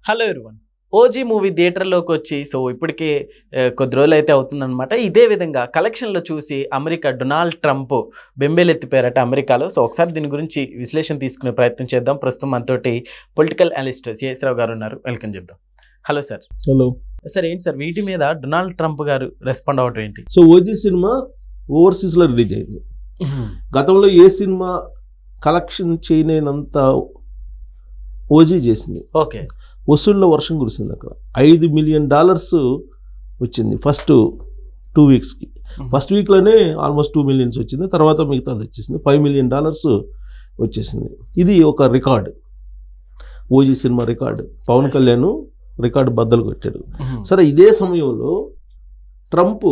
Hello everyone. OG movie థియేటర్లోకి వచ్చి ఇప్పటికే కొద్ది రోజులు అయితే అవుతుందన్నమాట. ఇదే విధంగా కలెక్షన్లో చూసి అమెరికా డొనాల్డ్ ట్రంప్ బెంబేలెత్తిపోయారట అమెరికాలో. ఒకసారి దీని గురించి విశ్లేషణ తీసుకునే ప్రయత్నం చేద్దాం. ప్రస్తుతం మనతోటి పొలిటికల్ అనలిస్ట్ సిఎస్ రావు గారు ఉన్నారు. వెల్కమ్ చెప్దాం. Hello sir. Hello sir. ఏంటి సార్ వీటి మీద డొనాల్డ్ ట్రంప్ గారు రెస్పాండ్ అవ్వడం ఏంటి? ఓజీ సినిమా ఓవర్సీస్లో రిలీజ్ అయింది. గతంలో ఏ సినిమా కలెక్షన్ చేయలేనంత ఓజీ చేసింది. ఓకే. వసూళ్ళ వర్షం కురిసింది. అక్కడ $5 మిలియన్ వచ్చింది ఫస్ట్ 2 వీక్స్కి. ఫస్ట్ వీక్లోనే ఆల్మోస్ట్ 2 మిలియన్స్ వచ్చింది. తర్వాత మిగతాది వచ్చేసింది. $5 మిలియన్ వచ్చేసింది. ఇది ఒక రికార్డు, ఓజీ సినిమా రికార్డు. పవన్ కళ్యాణ్ రికార్డు బద్దలు కొట్టాడు. సరే, ఇదే సమయంలో ట్రంప్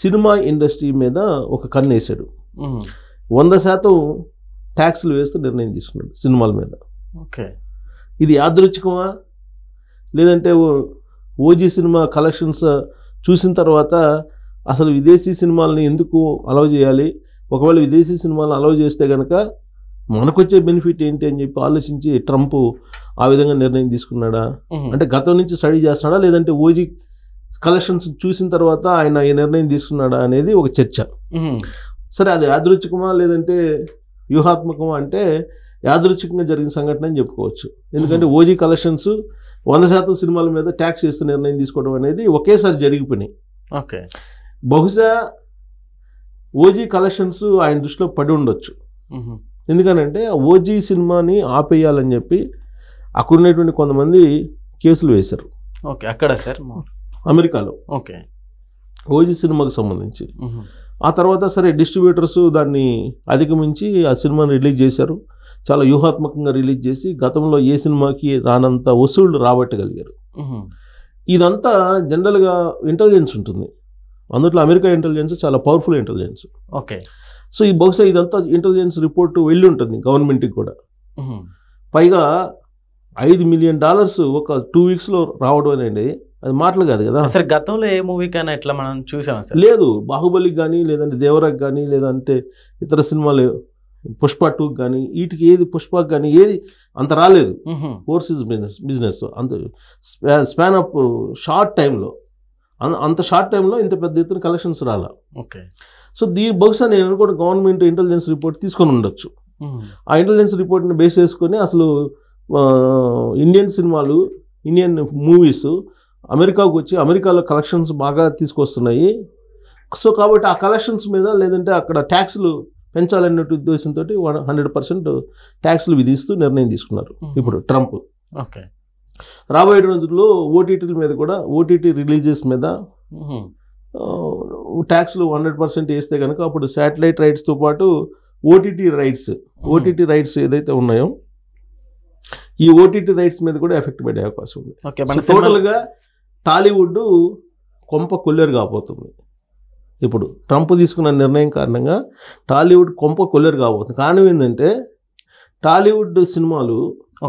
సినిమా ఇండస్ట్రీ మీద ఒక కన్ను వేసాడు. 100% ట్యాక్స్లు వేస్తూ నిర్ణయం తీసుకున్నాడు సినిమాల మీద. ఓకే. ఇది యాదృచ్ఛికమా, లేదంటే ఓజీ సినిమా కలెక్షన్స్ చూసిన తర్వాత అసలు విదేశీ సినిమాలని ఎందుకు అలౌ చేయాలి, ఒకవేళ విదేశీ సినిమాలను అలౌ చేస్తే కనుక మనకొచ్చే బెనిఫిట్ ఏంటి అని చెప్పి ఆలోచించి ట్రంప్ ఆ విధంగా నిర్ణయం తీసుకున్నాడా, అంటే గతం నుంచి స్టడీ చేస్తున్నాడా, లేదంటే ఓజీ కలెక్షన్స్ చూసిన తర్వాత ఆయన ఈ నిర్ణయం తీసుకున్నాడా అనేది ఒక చర్చ. సరే, అది యాదృచ్ఛికమా లేదంటే వ్యూహాత్మకమా అంటే యాదృచ్ఛికంగా జరిగిన సంఘటన అని చెప్పుకోవచ్చు. ఎందుకంటే ఓజీ కలెక్షన్స్ 100% సినిమాల మీద ట్యాక్స్ చేస్తూ నిర్ణయం తీసుకోవడం అనేది ఒకేసారి జరిగిపోయినాయి. ఓకే. బహుశా ఓజీ కలెక్షన్స్ ఆయన దృష్టిలో పడి ఉండొచ్చు. ఎందుకనంటే ఓజీ సినిమాని ఆపేయాలని చెప్పి అక్కడ ఉన్నటువంటి కొంతమంది కేసులు వేశారు. ఓకే. అక్కడ సార్ అమెరికాలో. ఓకే. ఓజీ సినిమాకి సంబంధించి. ఆ తర్వాత సరే డిస్ట్రిబ్యూటర్స్ దాన్ని అధిగమించి ఆ సినిమాని రిలీజ్ చేశారు. చాలా వ్యూహాత్మకంగా రిలీజ్ చేసి గతంలో ఏ సినిమాకి రానంత వసూళ్లు రాబట్టగలిగారు. ఇదంతా జనరల్గా ఇంటెలిజెన్స్ ఉంటుంది. అందులో అమెరికా ఇంటెలిజెన్స్ చాలా పవర్ఫుల్ ఇంటెలిజెన్స్. ఓకే. సో ఈ బహుశా ఇదంతా ఇంటెలిజెన్స్ రిపోర్ట్ వెళ్ళి ఉంటుంది గవర్నమెంట్కి కూడా. పైగా $5 మిలియన్ ఒక 2 వీక్స్లో రావడం అనేది అది మాటలు కాదు కదా. సార్ గతంలో ఏ మూవీకైనా ఇట్లా మనం చూసాం సార్? లేదు. బాహుబలికి కానీ, లేదంటే దేవరాకి కానీ, లేదంటే ఇతర సినిమాలు పుష్ప 2కి కానీ, వీటికి ఏది పుష్పకి కానీ ఏది అంత రాలేదు. ఓవర్సీస్ బిజినెస్ అంత స్పాన్ ఆఫ్ షార్ట్ టైంలో, అంత షార్ట్ టైంలో ఇంత పెద్ద ఎత్తున కలెక్షన్స్ రాలా. ఓకే. సో దీని బహుశా నేను అనుకోండి గవర్నమెంట్ ఇంటెలిజెన్స్ రిపోర్ట్ తీసుకొని ఉండొచ్చు. ఆ ఇంటెలిజెన్స్ రిపోర్ట్ని బేస్ చేసుకొని అసలు ఇండియన్ సినిమాలు, ఇండియన్ మూవీస్ అమెరికాకు వచ్చి అమెరికాలో కలెక్షన్స్ బాగా తీసుకొస్తున్నాయి. సో కాబట్టి ఆ కలెక్షన్స్ మీద లేదంటే అక్కడ ట్యాక్స్లు పెంచాలనే ఉద్దేశంతో 100% ట్యాక్స్లు విధిస్తూ నిర్ణయం తీసుకున్నారు ఇప్పుడు ట్రంప్. ఓకే. రాబోయే రోజుల్లో ఓటీటీల మీద కూడా, ఓటీటీ రిలీజెస్ మీద ట్యాక్స్లు 100% వేస్తే కనుక అప్పుడు శాటిలైట్ రైట్స్తో పాటు ఓటీటీ రైట్స్ ఏదైతే ఉన్నాయో ఈ ఓటీటీ రైట్స్ మీద కూడా ఎఫెక్ట్ పడే అవకాశం ఉంది. టోటల్గా టాలీవుడ్ కొంప కొల్లేరు కాబోతుంది. ఇప్పుడు ట్రంప్ తీసుకున్న నిర్ణయం కారణంగా టాలీవుడ్ కొంప కొల్లేరు కాబోతుంది. కారణం ఏంటంటే టాలీవుడ్ సినిమాలు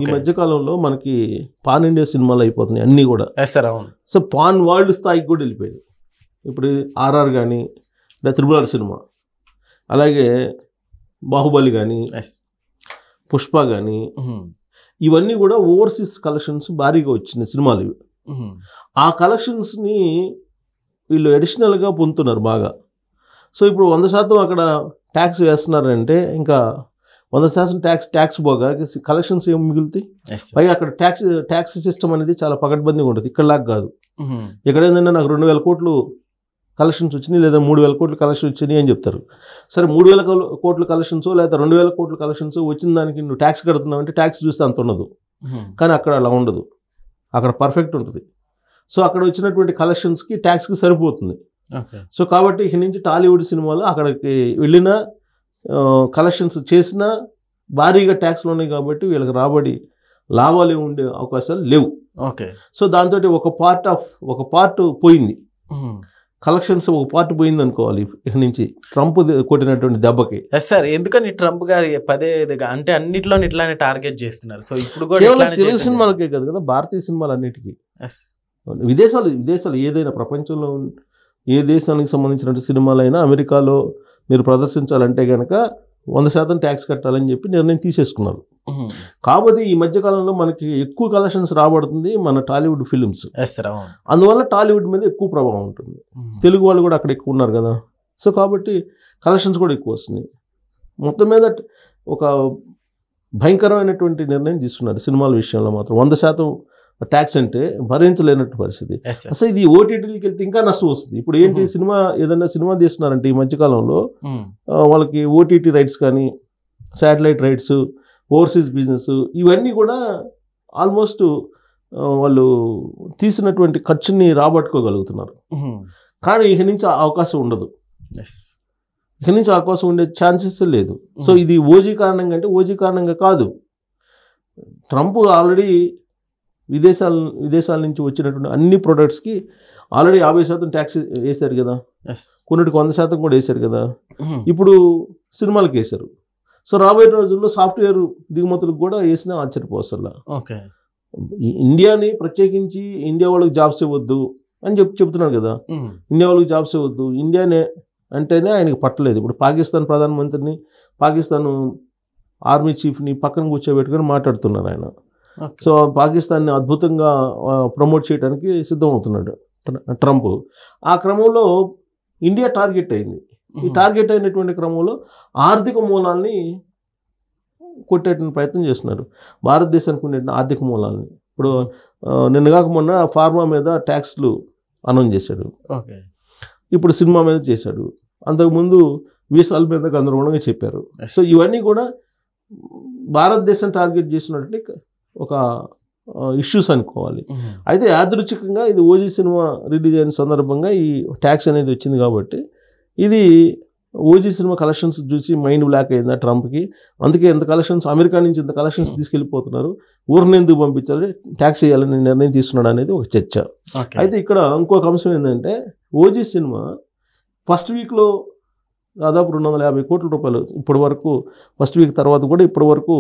ఈ మధ్యకాలంలో మనకి పాన్ ఇండియా సినిమాలు అయిపోతున్నాయి అన్నీ కూడా. సో పాన్ వరల్డ్ స్థాయికి కూడా వెళ్ళిపోయింది. ఇప్పుడు RR కానీ, త్రిబుల్ R సినిమా, అలాగే బాహుబలి కానీ, పుష్ప కానీ, ఇవన్నీ కూడా ఓవర్సీస్ కలెక్షన్స్ భారీగా వచ్చిన సినిమాలు ఇవి. ఆ కలెక్షన్స్ని వీళ్ళు అడిషనల్గా పొందుతున్నారు బాగా. సో ఇప్పుడు 100% అక్కడ ట్యాక్స్ వేస్తున్నారంటే ఇంకా 100% ట్యాక్స్ పోగా కలెక్షన్స్ ఏమి మిగులుతాయి. పైగా అక్కడ ట్యాక్స్ సిస్టమ్ అనేది చాలా పకడ్బందీగా ఉంటుంది. ఇక్కడలాగా కాదు. ఇక్కడ ఏంటంటే నాకు 2,000 కోట్లు కలెక్షన్స్ వచ్చినాయి, లేదా 3,000 కోట్లు కలెక్షన్ వచ్చినాయి అని చెప్తారు. సరే, 3,000 కోట్ల కలెక్షన్స్ లేదా 2,000 కోట్ల కలెక్షన్స్ వచ్చిన దానికి నువ్వు ట్యాక్స్ కడుతున్నావు అంటే ట్యాక్స్ చూస్తే అంత ఉండదు. కానీ అక్కడ అలా ఉండదు. అక్కడ పర్ఫెక్ట్ ఉంటుంది. సో అక్కడ వచ్చినటువంటి కలెక్షన్స్కి ట్యాక్స్కి సరిపోతుంది. సో కాబట్టి ఇక్కడి నుంచి టాలీవుడ్ సినిమాలు అక్కడికి వెళ్ళిన కలెక్షన్స్ చేసినా భారీగా ట్యాక్స్లు ఉన్నాయి కాబట్టి వీళ్ళకి లాభాలు ఉండే అవకాశాలు లేవు. ఓకే. సో దాంతో ఒక పార్ట్ పోయింది. కలెక్షన్స్ ఒక పార్ట్ పోయింది అనుకోవాలి ఇక్కడ నుంచి ట్రంప్ కొట్టినటువంటి దెబ్బకి. సార్ ఎందుకని ట్రంప్ గారు పదే అంటే అన్నిట్లో ఇట్లానే టార్గెట్ చేస్తున్నారు? సో ఇప్పుడు కేవలం తెలుగు సినిమాలకే కాదు కదా, భారతీయ సినిమాలు అన్నిటికీ. విదేశాలు ఏదైనా ప్రపంచంలో ఏ దేశానికి సంబంధించినటువంటి సినిమాలైనా అమెరికాలో మీరు ప్రదర్శించాలంటే కనుక 100% ట్యాక్స్ కట్టాలని చెప్పి నిర్ణయం తీసేసుకున్నారు. కాకపోతే ఈ మధ్య కాలంలో మనకి ఎక్కువ కలెక్షన్స్ రాబడుతుంది మన టాలీవుడ్ ఫిలిమ్స్, అందువల్ల టాలీవుడ్ మీద ఎక్కువ ప్రభావం ఉంటుంది. తెలుగు వాళ్ళు కూడా అక్కడ ఎక్కువ ఉన్నారు కదా, సో కాబట్టి కలెక్షన్స్ కూడా ఎక్కువ వస్తున్నాయి. మొత్తం మీద ఒక భయంకరమైనటువంటి నిర్ణయం తీసుకున్నారు సినిమాల విషయంలో మాత్రం. 100% ట్యాక్స్ అంటే భరించలేనట్టు పరిస్థితి. అసలు ఇది ఓటీటీకి వెళ్తే ఇంకా నష్టం వస్తుంది. ఇప్పుడు ఏంటి, సినిమా ఏదైనా సినిమా తీస్తున్నారంటే ఈ మధ్యకాలంలో వాళ్ళకి ఓటీటీ రైట్స్ కానీ శాటిలైట్ రైట్స్, ఓవర్సీస్ బిజినెస్, ఇవన్నీ కూడా ఆల్మోస్ట్ వాళ్ళు తీసినటువంటి ఖర్చుని రాబట్టుకోగలుగుతున్నారు. కానీ ఇక నుంచి అవకాశం ఉండదు, ఇక నుంచి అవకాశం ఉండే ఛాన్సెస్ లేదు. సో ఇది ఓజీ కారణంగా అంటే ఓజీ కారణంగా కాదు, ట్రంప్ ఆల్రెడీ విదేశాల నుంచి వచ్చినటువంటి అన్ని ప్రొడక్ట్స్కి ఆల్రెడీ 50% ట్యాక్స్ వేశారు కదా, కొన్నిటికి 100% కూడా వేశారు కదా, ఇప్పుడు సినిమాలకు వేశారు. సో రాబోయే రోజుల్లో సాఫ్ట్వేర్ దిగుమతులకు కూడా వేసినా ఆశ్చర్యపోసల్లా. ఇండియాని ప్రత్యేకించి ఇండియా వాళ్ళకి జాబ్స్ ఇవ్వద్దు అని చెప్తున్నాడు కదా, ఇండియా వాళ్ళకి జాబ్స్ ఇవ్వద్దు, ఇండియానే అంటేనే ఆయనకి పట్టలేదు. ఇప్పుడు పాకిస్తాన్ ప్రధానమంత్రిని, పాకిస్తాన్ ఆర్మీ చీఫ్ని పక్కన కూర్చోబెట్టుకొని మాట్లాడుతున్నారు ఆయన. సో పాకిస్తాన్ని అద్భుతంగా ప్రమోట్ చేయడానికి సిద్ధమవుతున్నాడు ట్రంప్. ఆ క్రమంలో ఇండియా టార్గెట్ అయింది. ఈ టార్గెట్ అయినటువంటి క్రమంలో ఆర్థిక మూలాల్ని కొట్టేటువంటి ప్రయత్నం చేస్తున్నారు, భారతదేశానికి ఉండే ఆర్థిక మూలాల్ని. ఇప్పుడు నిన్నగాక మొన్న ఫార్మా మీద ట్యాక్స్లు అనౌన్స్ చేశాడు, ఇప్పుడు సినిమా మీద చేశాడు, అంతకుముందు వీసాల మీద గందరగోళంగా చెప్పారు. సో ఇవన్నీ కూడా భారతదేశం టార్గెట్ చేసినట్టు ఒక ఇష్యూస్ అనుకోవాలి. అయితే యాదృచ్ఛికంగా ఇది ఓజీ సినిమా రిలీజ్ అయిన సందర్భంగా ఈ ట్యాక్స్ అనేది వచ్చింది కాబట్టి ఇది ఓజీ సినిమా కలెక్షన్స్ చూసి మైండ్ బ్లాక్ అయిందా ట్రంప్కి. అందుకే ఇంత కలెక్షన్స్, అమెరికా నుంచి ఇంత కలెక్షన్స్ తీసుకెళ్ళిపోతున్నారు, ఊరిని ఎందుకు పంపించాలి, ట్యాక్స్ చేయాలని నిర్ణయం తీసుకున్నాడు అనేది ఒక చర్చ. అయితే ఇక్కడ ఇంకొక అంశం ఏంటంటే ఓజీ సినిమా ఫస్ట్ వీక్లో దాదాపు 250 కోట్ల రూపాయలు ఇప్పటి వరకు, ఫస్ట్ వీక్ తర్వాత కూడా ఇప్పటి వరకు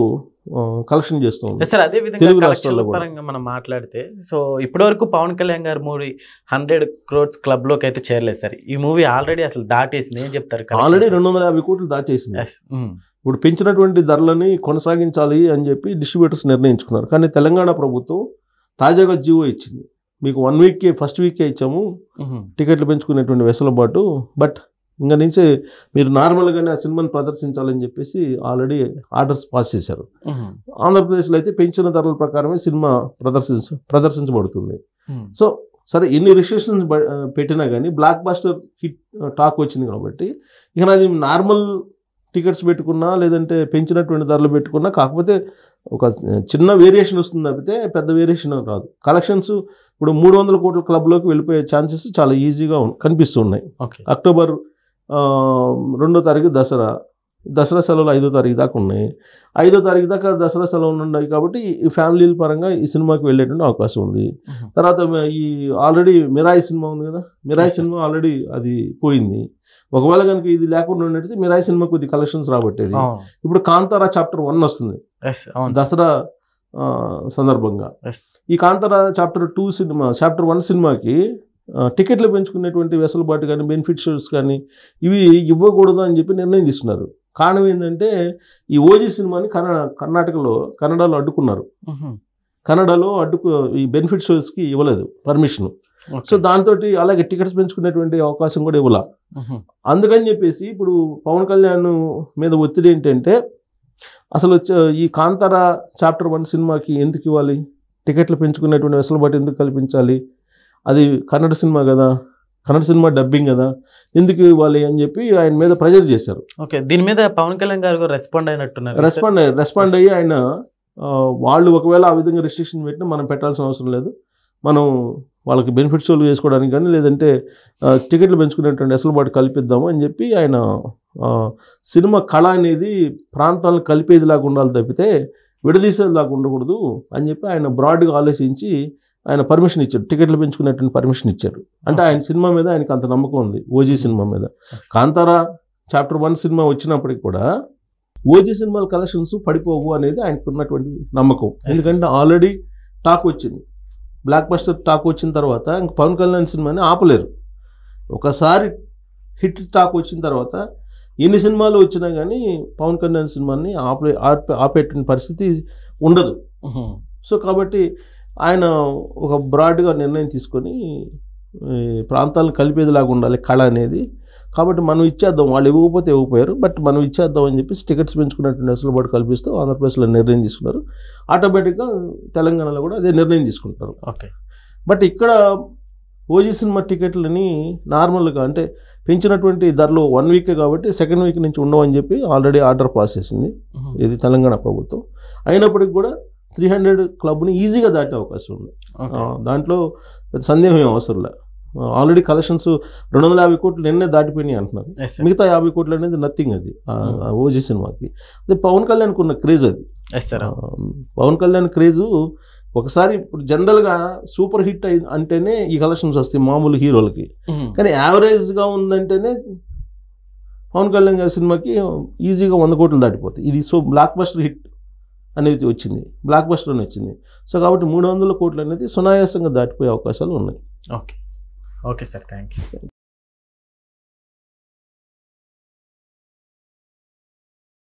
కలెక్షన్ చేస్తుంది. సార్ అదే విధంగా కలెక్షన్ పరంగా మనం మాట్లాడితే, సో ఇప్పటి వరకు పవన్ కళ్యాణ్ గారి మూవీ 100 crores క్లబ్లోకి అయితే చేరలేదు సార్. ఈ మూవీ ఆల్రెడీ అసలు దాటేసింది, ఏం చెప్తారు? ఆల్రెడీ 250 కోట్లు దాటేసింది. ఇప్పుడు పెంచినటువంటి ధరలని కొనసాగించాలి అని చెప్పి డిస్ట్రిబ్యూటర్స్ నిర్ణయించుకున్నారు. కానీ తెలంగాణ ప్రభుత్వం తాజాగా జీవో ఇచ్చింది, మీకు 1 weekకే ఫస్ట్ వీకే ఇచ్చాము టికెట్లు పెంచుకునేటువంటి వెసులుబాటు, బట్ ఇంకా నుంచి మీరు నార్మల్గానే ఆ సినిమాని ప్రదర్శించాలని చెప్పేసి ఆల్రెడీ ఆర్డర్స్ పాస్ చేశారు. ఆంధ్రప్రదేశ్లో అయితే పెంచిన ధరల ప్రకారమే సినిమా ప్రదర్శించబడుతుంది. సో సరే ఎన్ని రిస్ట్రిక్షన్స్ పెట్టినా కానీ బ్లాక్ బాస్టర్ హిట్ టాక్ వచ్చింది కాబట్టి ఇక అది నార్మల్ టికెట్స్ పెట్టుకున్నా లేదంటే పెంచినటువంటి ధరలు పెట్టుకున్నా, కాకపోతే ఒక చిన్న వేరియేషన్ వస్తుంది తప్పితే పెద్ద వేరియేషన్ రాదు. కలెక్షన్స్ ఇప్పుడు 300 కోట్ల క్లబ్లోకి వెళ్ళిపోయే ఛాన్సెస్ చాలా ఈజీగా కనిపిస్తున్నాయి. అక్టోబర్ 2వ తారీఖు దసరా సెలవులు 5వ తారీఖు దాకా ఉన్నాయి. 5వ తారీఖు దాకా దసరా సెలవులు ఉన్నాయి కాబట్టి ఈ ఫ్యామిలీల పరంగా ఈ సినిమాకి వెళ్ళేటువంటి అవకాశం ఉంది. తర్వాత ఈ ఆల్రెడీ మిరాయి సినిమా ఉంది కదా, మిరాయి సినిమా ఆల్రెడీ అది పోయింది. ఒకవేళ కనుక ఇది లేకుండా ఉన్నట్టయితే మిరాయి సినిమా కొద్ది కలెక్షన్స్ రాబట్టేది. ఇప్పుడు కాంతారా చాప్టర్ 1 వస్తుంది దసరా సందర్భంగా. ఈ కాంతారా చాప్టర్ 1 సినిమాకి టికెట్లు పెంచుకునేటువంటి వెసులుబాటు కానీ బెనిఫిట్ షోస్ కానీ ఇవి ఇవ్వకూడదు అని చెప్పి నిర్ణయం తీసుకున్నారు. కారణం ఏంటంటే ఈ ఓజీ సినిమాని కన్నడలో అడ్డుకున్నారు. కన్నడలో ఈ బెనిఫిట్ షోస్కి ఇవ్వలేదు పర్మిషన్. సో దాంతో అలాగే టికెట్స్ పెంచుకునేటువంటి అవకాశం కూడా ఇవ్వాల. అందుకని చెప్పేసి ఇప్పుడు పవన్ కళ్యాణ్ మీద ఒత్తిడి ఏంటంటే అసలు ఈ కాంతారా చాప్టర్ 1 సినిమాకి ఎందుకు ఇవ్వాలి, టికెట్లు పెంచుకునేటువంటి వెసులుబాటు ఎందుకు కల్పించాలి, అది కన్నడ సినిమా కదా, కన్నడ సినిమా డబ్బింగ్ కదా, ఎందుకు ఇవ్వాలి అని చెప్పి ఆయన మీద ప్రెజర్ చేశారు. దీని మీద పవన్ కళ్యాణ్ గారు రెస్పాండ్ అయినట్టున్నారు. రెస్పాండ్ అయ్యి ఆయన వాళ్ళు ఒకవేళ ఆ విధంగా రిస్ట్రిక్షన్ పెట్టినా మనం పెట్టాల్సిన అవసరం లేదు, మనం వాళ్ళకి బెనిఫిట్ షోలు చేసుకోవడానికి కానీ లేదంటే టికెట్లు పెంచుకునేటువంటి వెసులుబాటు కల్పిద్దాము అని చెప్పి ఆయన సినిమా కళ అనేది ప్రాంతాలను కలిపేదిలాగా ఉండాలి తప్పితే విడదీసేదిలాగా ఉండకూడదు అని చెప్పి ఆయన బ్రాడ్గా ఆలోచించి ఆయన పర్మిషన్ ఇచ్చాడు, టికెట్లు పెంచుకునేటువంటి పర్మిషన్ ఇచ్చాడు. అంటే ఆయన సినిమా మీద ఆయనకు అంత నమ్మకం ఉంది, ఓజీ సినిమా మీద. కాంతారా చాప్టర్ 1 సినిమా వచ్చినప్పటికి కూడా ఓజీ సినిమాల కలెక్షన్స్ పడిపోవు అనేది ఆయనకు ఉన్నటువంటి నమ్మకం. ఎందుకంటే ఆల్రెడీ టాక్ వచ్చింది, బ్లాక్ బస్టర్ టాక్ వచ్చిన తర్వాత ఇంక పవన్ కళ్యాణ్ సినిమాని ఆపలేరు. ఒకసారి హిట్ టాక్ వచ్చిన తర్వాత ఎన్ని సినిమాలు వచ్చినా కానీ పవన్ కళ్యాణ్ సినిమాని ఆపేట పరిస్థితి ఉండదు. సో కాబట్టి ఆయన ఒక బ్రాడ్గా నిర్ణయం తీసుకొని ప్రాంతాలను కలిపేదిలాగా ఉండాలి కళ అనేది. కాబట్టి మనం ఇచ్చేద్దాం, వాళ్ళు ఇవ్వకపోతే ఇవ్వకపోయారు, బట్ మనం ఇచ్చేద్దాం అని చెప్పి టికెట్స్ పెంచుకున్నటువంటి వెసులుబాటు కల్పిస్తూ ఆంధ్రప్రదేశ్లో నిర్ణయం తీసుకున్నారు. ఆటోమేటిక్గా తెలంగాణలో కూడా అదే నిర్ణయం తీసుకుంటారు. ఓకే. బట్ ఇక్కడ ఓజీ సినిమా టికెట్లని నార్మల్గా అంటే పెంచినటువంటి ధరలు 1 వీకే కాబట్టి సెకండ్ వీక్ నుంచి ఉండవని చెప్పి ఆల్రెడీ ఆర్డర్ పాస్ చేసింది ఇది తెలంగాణ ప్రభుత్వం. అయినప్పటికీ కూడా 300 క్లబ్ని ఈజీగా దాటే అవకాశం ఉంది. దాంట్లో సందేహం ఏం అవసరం లేదు. ఆల్రెడీ కలెక్షన్స్ 250 కోట్లు నిన్నే దాటిపోయినాయి అంటున్నారు. మిగతా 50 కోట్లు అనేది నథింగ్. అది ఓజీ సినిమాకి అదే పవన్ కళ్యాణ్కి ఉన్న క్రేజ్. అది పవన్ కళ్యాణ్ క్రేజు ఒకసారి ఇప్పుడు జనరల్గా సూపర్ హిట్ అంటేనే ఈ కలెక్షన్స్ వస్తాయి మామూలు హీరోలకి. కానీ యావరేజ్గా ఉందంటేనే పవన్ కళ్యాణ్ గారి సినిమాకి ఈజీగా 100 కోట్లు దాటిపోతాయి. ఇది సో బ్లాక్ బస్టర్ హిట్ అనేది వచ్చింది, బ్లాక్ బస్టర్ అని వచ్చింది. సో కాబట్టి 300 కోట్లు అనేది సునాయాసంగా దాటిపోయే అవకాశాలు ఉన్నాయి. Okay. Okay sir, thank you.